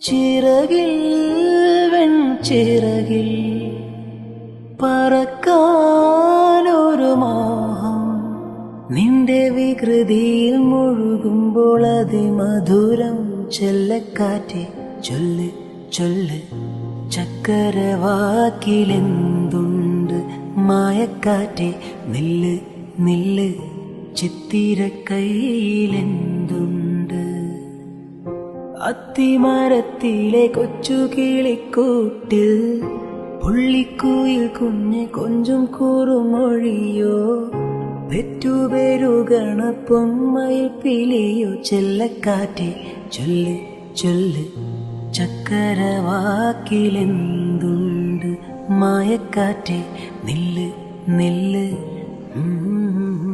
ചിറകിൽ വെൺചിറകിൽ പറക്കാനൊരു മോഹം നിന്റെ വികൃതിയിൽ മുഴുകുമ്പോൾ അതിമധുരം ചെല്ലക്കാറ്റെ ചൊല്ല് ചൊല്ല് ചക്കരവാക്കിലെന്തുണ്ട് മായക്കാറ്റെ നില്ല് നില്ല് ചിത്തിരക്കൈയിലെന്തുണ്ട് അത്തിമരത്തിലെ കൊച്ചു കിളിക്കൂട്ടിൽ പുള്ളിക്കുയിൽ കുഞ്ഞ് കൊഞ്ചും കുറുമൊഴിയോ പെറ്റുപെരുകണ പൊന്മയിൽ പിലിയോ ചെല്ലക്കാറ്റെ ചൊല്ല് ചൊല്ല് ചക്കരവാക്കിലെന്തുണ്ട് മായക്കാറ്റെ നില്ല് നില്ല്